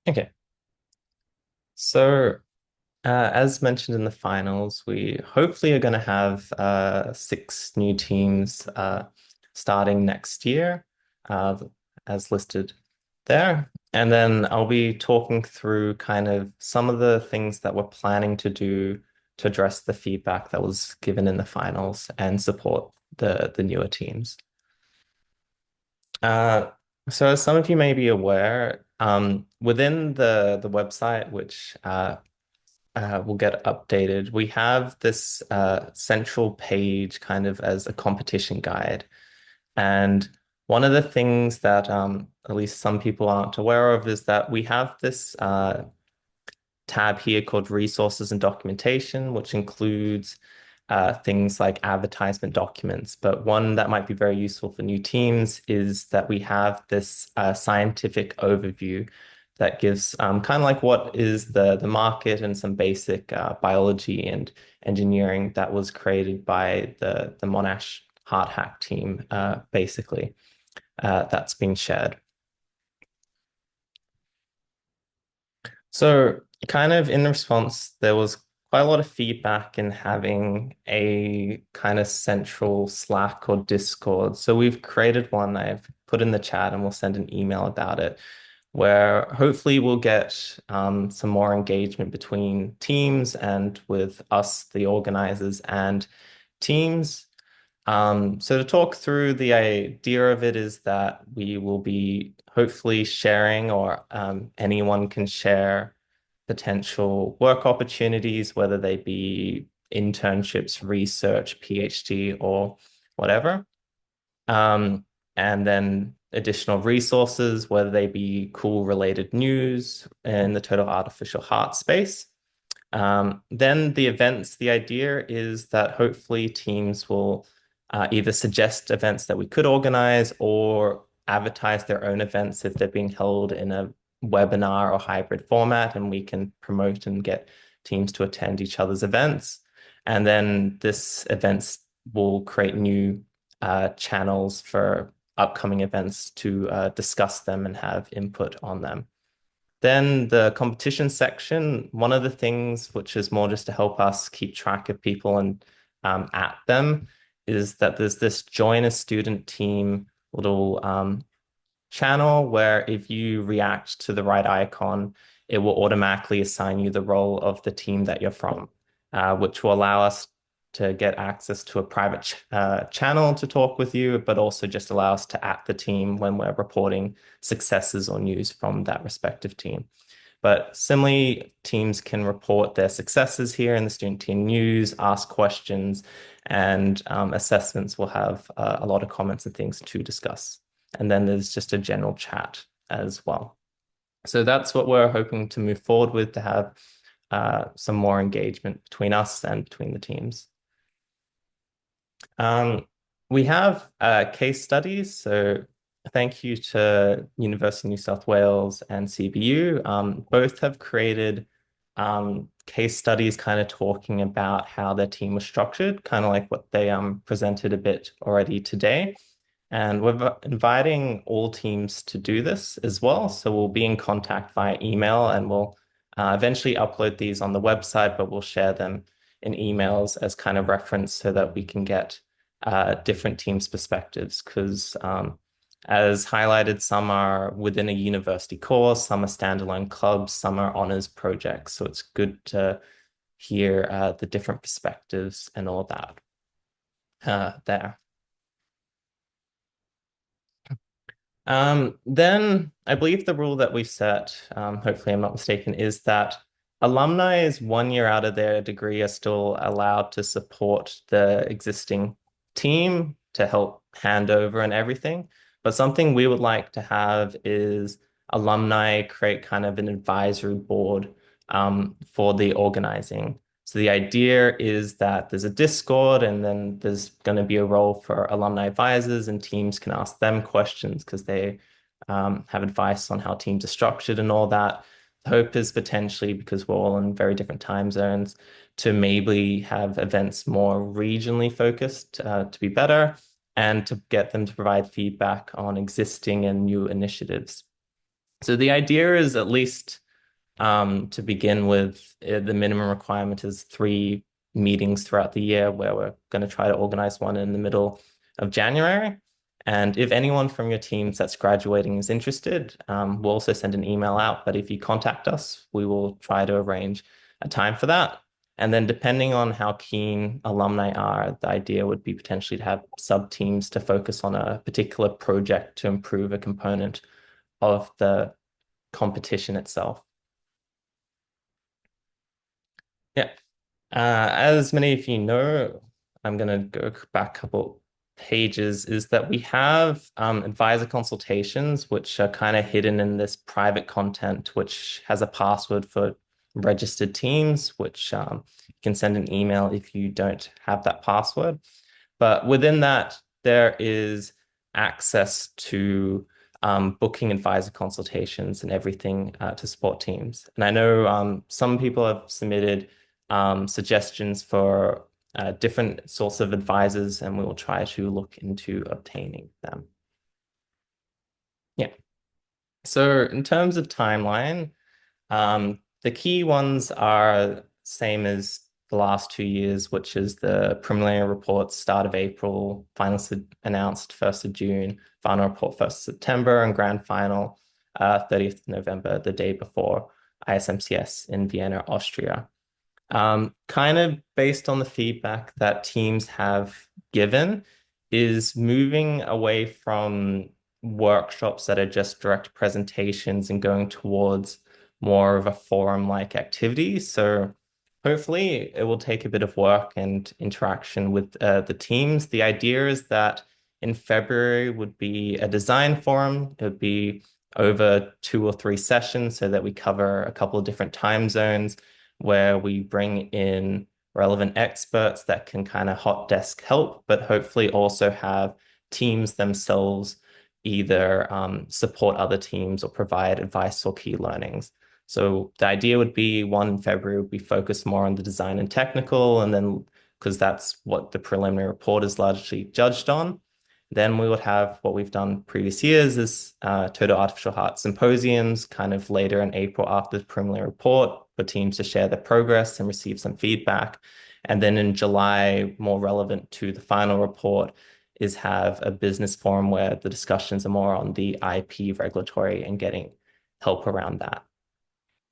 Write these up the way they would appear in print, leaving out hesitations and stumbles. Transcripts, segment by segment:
Okay. So, as mentioned in the finals, we hopefully are going to have six new teams starting next year, uh, as listed there. And then I'll be talking through kind of some of the things that we're planning to do to address the feedback that was given in the finals and support the newer teams. Uh, so as some of you may be aware, within the website, which will get updated. We have this central page kind of as a competition guide. And one of the things that at least some people aren't aware of is that we have this tab here called resources and documentation, which includes things like advertisement documents. But one that might be very useful for new teams is that we have this scientific overview that gives kind of like what is the market and some basic biology and engineering that was created by the Monash Heart Hack team, basically, that's been shared. So, kind of in response, there was quite a lot of feedback in having a kind of central Slack or Discord. So, we've created one I've put in the chat and we'll send an email about it, where hopefully we'll get some more engagement between teams and with us, the organizers, and teams. So to talk through the idea of it is that we will be hopefully sharing or anyone can share potential work opportunities, whether they be internships, research, PhD, or whatever. Um, and then additional resources, whether they be cool related news in the total artificial heart space. Then the events, the idea is that hopefully teams will either suggest events that we could organize or advertise their own events if they're being held in a webinar or hybrid format, and we can promote and get teams to attend each other's events. And then this events will create new channels for upcoming events to discuss them and have input on them. Then the competition section, one of the things which is more just to help us keep track of people and at them is that there's this join a student team little channel where if you react to the right icon, it will automatically assign you the role of the team that you're from, which will allow us to get access to a private channel to talk with you, but also just allow us to at the team when we're reporting successes or news from that respective team. But similarly, teams can report their successes here in the student team news, ask questions, and assessments will have a lot of comments and things to discuss. And then there's just a general chat as well. So that's what we're hoping to move forward with to have some more engagement between us and between the teams. Um, we have case studies. So thank you to University of New South Wales and CBU. Both have created case studies kind of talking about how their team was structured, kind of like what they presented a bit already today. And we're inviting all teams to do this as well. So we'll be in contact via email and we'll eventually upload these on the website, but we'll share them in emails as kind of reference so that we can get different teams' perspectives. Because as highlighted, some are within a university course, some are standalone clubs, some are honors projects. So it's good to hear the different perspectives and all that there. Then I believe the rule that we've set, hopefully I'm not mistaken, is that alumni is 1 year out of their degree are still allowed to support the existing team to help hand over and everything. But something we would like to have is alumni create kind of an advisory board for the organizing. So the idea is that there's a Discord and then there's going to be a role for alumni advisors and teams can ask them questions because they have advice on how teams are structured and all that. The hope is potentially, because we're all in very different time zones, to maybe have events more regionally focused to be better and to get them to provide feedback on existing and new initiatives. So the idea is at least to begin with, the minimum requirement is 3 meetings throughout the year where we're going to try to organize one in the middle of January. And if anyone from your teams that's graduating is interested, we'll also send an email out. But if you contact us, we will try to arrange a time for that. And then depending on how keen alumni are, the idea would be potentially to have sub teams to focus on a particular project to improve a component of the competition itself. Yeah. As many of you know, I'm going to go back a couple pages, is that we have advisor consultations, which are kind of hidden in this private content, which has a password for registered teams, which you can send an email if you don't have that password. But within that, there is access to booking advisor consultations and everything to support teams. And I know some people have submitted suggestions for different sorts of advisors, and we will try to look into obtaining them. Yeah. So in terms of timeline, the key ones are same as the last 2 years, which is the preliminary report start of April, finals announced 1st of June, final report 1st of September, and grand final 30th of November, the day before ISMCS in Vienna, Austria. Kind of based on the feedback that teams have given, is moving away from workshops that are just direct presentations and going towards more of a forum-like activity. So hopefully it will take a bit of work and interaction with the teams. The idea is that in February would be a design forum. It would be over 2 or 3 sessions so that we cover a couple of different time zones where we bring in relevant experts that can kind of hot desk help, but hopefully also have teams themselves either support other teams or provide advice or key learnings. So the idea would be one in February would be focused more on the design and technical, and then because that's what the preliminary report is largely judged on. Then we would have what we've done previous years is total artificial heart symposiums kind of later in April after the preliminary report for teams to share their progress and receive some feedback. And then in July, more relevant to the final report, is have a business forum where the discussions are more on the IP regulatory and getting help around that.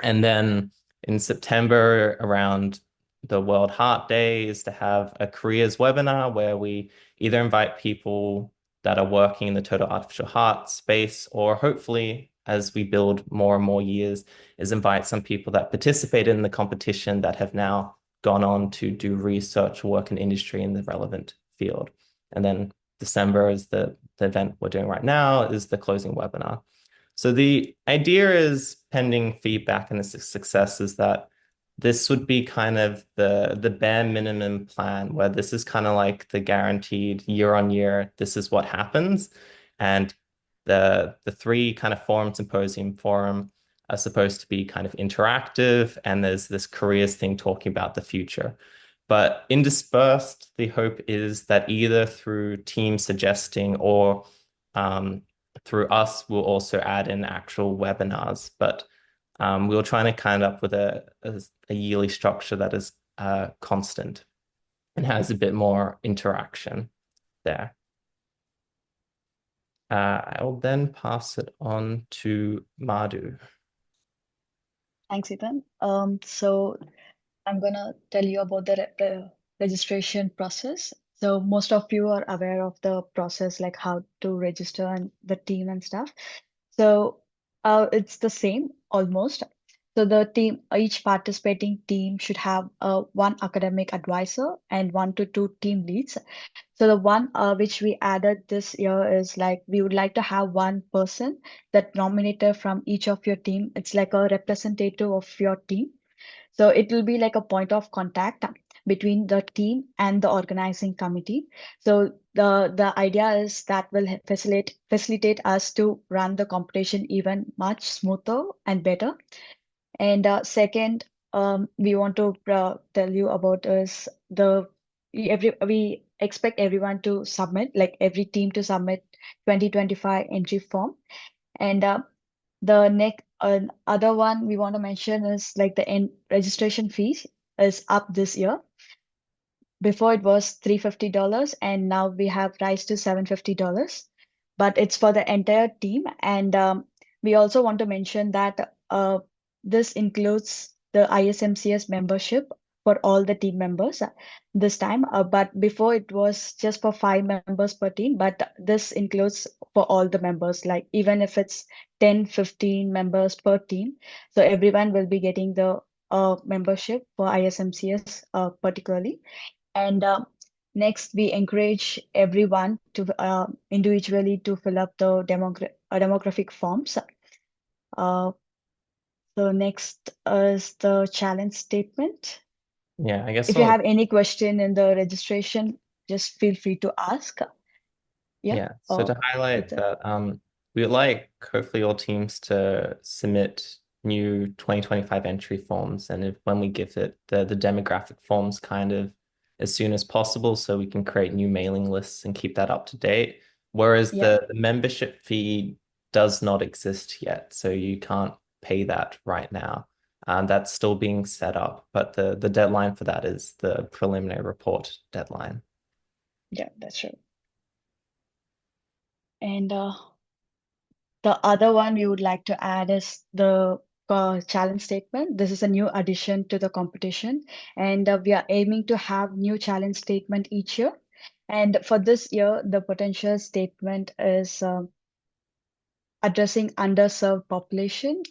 And then in September, around the World Heart Day, is to have a careers webinar where we either invite people that are working in the total artificial heart space, or hopefully, as we build more and more years, is invite some people that participated in the competition that have now gone on to do research, work in industry in the relevant field. And then December is the event we're doing right now, is the closing webinar. So the idea is pending feedback and the success is that this would be kind of the bare minimum plan where this is kind of like the guaranteed year on year, this is what happens. And the 3 kind of forum are supposed to be kind of interactive, and there's this careers thing talking about the future. But interspersed, the hope is that either through team suggesting or um, through us, we'll also add in actual webinars. But we were trying to kind of up with a yearly structure that is constant and has a bit more interaction there. I will then pass it on to Madhu. Thanks, Ethan. So I'm gonna tell you about the registration process. So most of you are aware of the process, like how to register and the team and stuff. So it's the same almost. So the team, each participating team should have one academic advisor and 1 to 2 team leads. So the one which we added this year is like we would like to have one person that nominated from each of your team. It's like a representative of your team. So it will be like a point of contact between the team and the organizing committee. So the idea is that will facilitate us to run the competition even much smoother and better. And second, we want to tell you about is we expect everyone to submit, like every team to submit 2025 entry form. And The next other one we want to mention is like the registration fees is up this year. Before it was $350 and now we have rise to $750, but it's for the entire team. And we also want to mention that this includes the ISMCS membership for all the team members this time. But before it was just for 5 members per team, but this includes for all the members, like even if it's 10, 15 members per team. So everyone will be getting the membership for ISMCS particularly. And next, we encourage everyone to individually to fill up the demographic forms. Uh, so next is the challenge statement. Yeah, I guess If you I'll have any question in the registration, just feel free to ask. Yeah. Yeah, so to Oh, that's highlight it. that, we'd like hopefully all teams to submit new 2025 entry forms, and if when we give it the demographic forms kind of as soon as possible, so we can create new mailing lists and keep that up to date. Whereas Yeah. the membership fee does not exist yet, so you can't pay that right now. That's still being set up, but the deadline for that is the preliminary report deadline. Yeah, that's true. And the other one we would like to add is the challenge statement. This is a new addition to the competition, and we are aiming to have new challenge statement each year. And for this year, the potential statement is addressing underserved population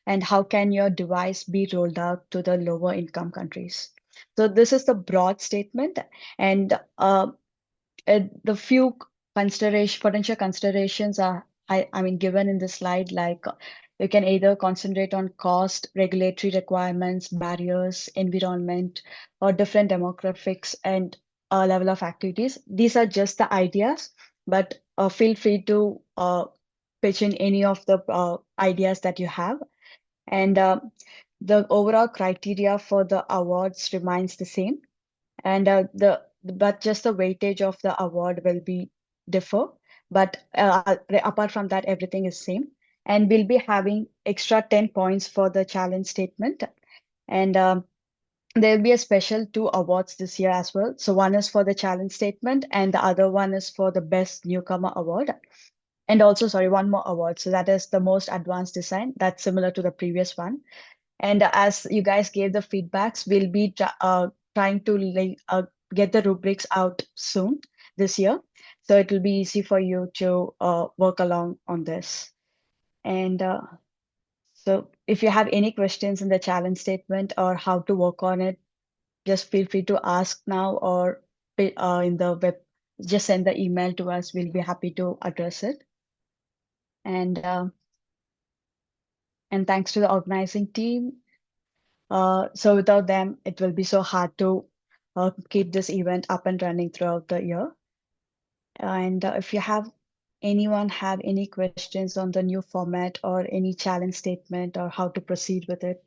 and how can your device be rolled out to the lower income countries. So this is the broad statement, and the few potential considerations are, I mean, given in the slide, like you can either concentrate on cost, regulatory requirements, barriers, environment, or different demographics and level of activities. These are just the ideas, but feel free to pitch in any of the ideas that you have. And the overall criteria for the awards remains the same, and but just the weightage of the award will be differ, but apart from that everything is same. And we'll be having extra 10 points for the challenge statement. And there'll be a special two awards this year as well. So one is for the challenge statement and the other one is for the best newcomer award. And also, sorry, one more award, so that is the most advanced design, that's similar to the previous one. And as you guys gave the feedbacks, we'll be trying to get the rubrics out soon this year. So it will be easy for you to work along on this. And so if you have any questions in the challenge statement or how to work on it, just feel free to ask now or in the web, just send the email to us. We'll be happy to address it. And thanks to the organizing team. So without them, it will be so hard to keep this event up and running throughout the year. And if you have any questions on the new format or any challenge statement or how to proceed with it,